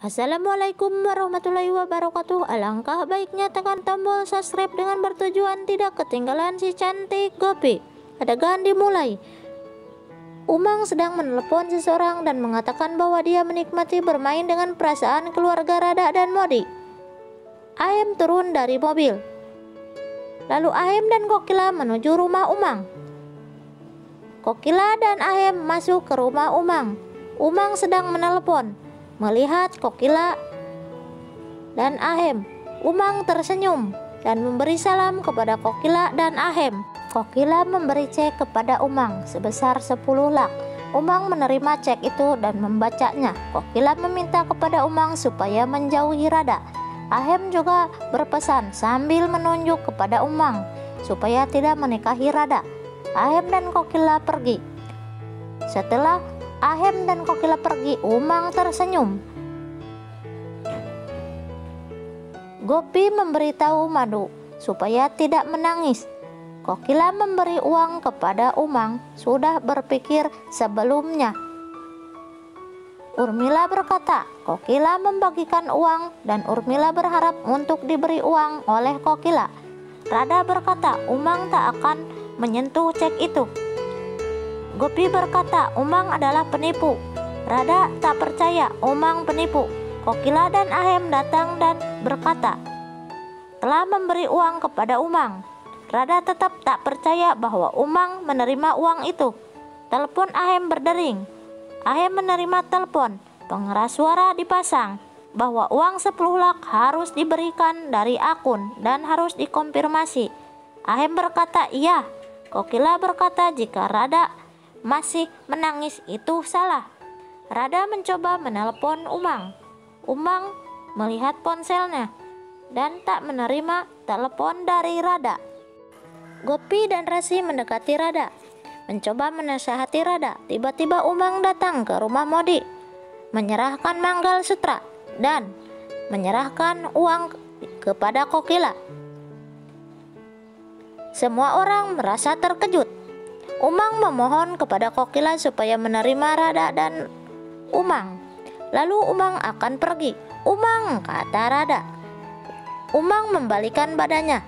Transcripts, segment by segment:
Assalamualaikum warahmatullahi wabarakatuh. Alangkah baiknya tekan tombol subscribe dengan bertujuan tidak ketinggalan si cantik Gopi. Adegan dimulai. Umang sedang menelepon seseorang dan mengatakan bahwa dia menikmati bermain dengan perasaan keluarga Rada dan Modi. Ahem turun dari mobil. Lalu Ahem dan Kokila menuju rumah Umang. Kokila dan Ahem masuk ke rumah Umang. Umang sedang menelepon. Melihat Kokila dan Ahem, Umang tersenyum dan memberi salam kepada Kokila dan Ahem. Kokila memberi cek kepada Umang sebesar 10 lak. Umang menerima cek itu dan membacanya. Kokila meminta kepada Umang supaya menjauhi Rada. Ahem juga berpesan sambil menunjuk kepada Umang supaya tidak menikahi Rada. Ahem dan Kokila pergi. Setelah Ahem dan Kokila pergi, Umang tersenyum. Gopi memberitahu Madu supaya tidak menangis. Kokila memberi uang kepada Umang, sudah berpikir sebelumnya. Urmila berkata, Kokila membagikan uang dan Urmila berharap untuk diberi uang oleh Kokila. Rada berkata, Umang tak akan menyentuh cek itu. Gopi berkata, Umang adalah penipu. Rada tak percaya Umang penipu. Kokila dan Ahem datang dan berkata, telah memberi uang kepada Umang. Rada tetap tak percaya bahwa Umang menerima uang itu. Telepon Ahem berdering. Ahem menerima telepon. Pengeras suara dipasang bahwa uang 10 lak harus diberikan dari akun dan harus dikonfirmasi. Ahem berkata iya. Kokila berkata jika Rada masih menangis itu salah. Rada mencoba menelpon Umang. Umang melihat ponselnya dan tak menerima telepon dari Rada. Gopi dan Rasi mendekati Rada, mencoba menasihati Rada. Tiba-tiba Umang datang ke rumah Modi, menyerahkan manggal sutra dan menyerahkan uang kepada Kokila. Semua orang merasa terkejut. Umang memohon kepada Kokila supaya menerima Rada dan Umang. Lalu Umang akan pergi. Umang, kata Rada. Umang membalikan badannya.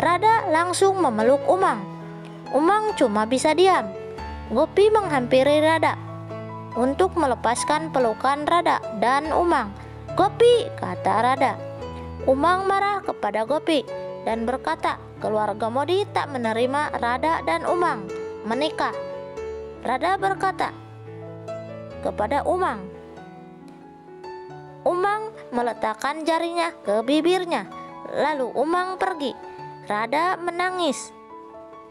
Rada langsung memeluk Umang. Umang cuma bisa diam. Gopi menghampiri Rada untuk melepaskan pelukan Rada dan Umang. Gopi, kata Rada. Umang marah kepada Gopi dan berkata, keluarga Modi tak menerima Rada dan Umang menikah. Rada berkata kepada Umang. Umang meletakkan jarinya ke bibirnya. Lalu Umang pergi. Rada menangis.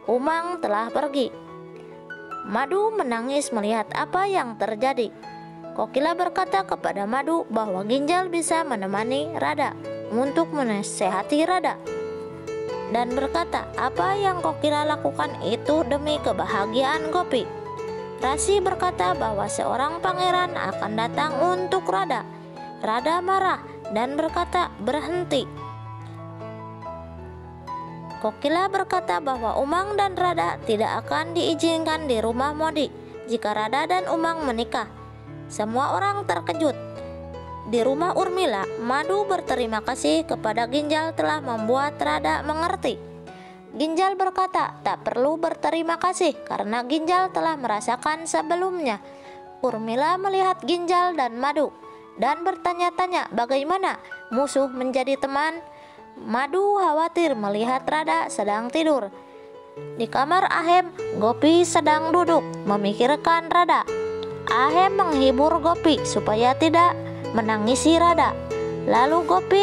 Umang telah pergi. Madu menangis melihat apa yang terjadi. Kokila berkata kepada Madu bahwa Ginjal bisa menemani Rada untuk menasehati Rada. Dan berkata apa yang Kokila lakukan itu demi kebahagiaan Gopi. Rasi berkata bahwa seorang pangeran akan datang untuk Rada. Rada marah dan berkata berhenti. Kokila berkata bahwa Umang dan Rada tidak akan diizinkan di rumah Modi jika Rada dan Umang menikah. Semua orang terkejut. Di rumah Urmila, Madu berterima kasih kepada Ginjal telah membuat Rada mengerti. Ginjal berkata tak perlu berterima kasih karena Ginjal telah merasakan sebelumnya. Urmila melihat Ginjal dan Madu dan bertanya-tanya bagaimana musuh menjadi teman. Madu khawatir melihat Rada sedang tidur. Di kamar Ahem, Gopi sedang duduk memikirkan Rada. Ahem menghibur Gopi supaya tidak menangisi Rada. Lalu Gopi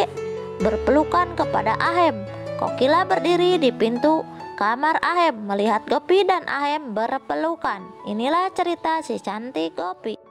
berpelukan kepada Ahem. Kokila berdiri di pintu kamar Ahem melihat Gopi dan Ahem berpelukan. Inilah cerita si cantik Gopi.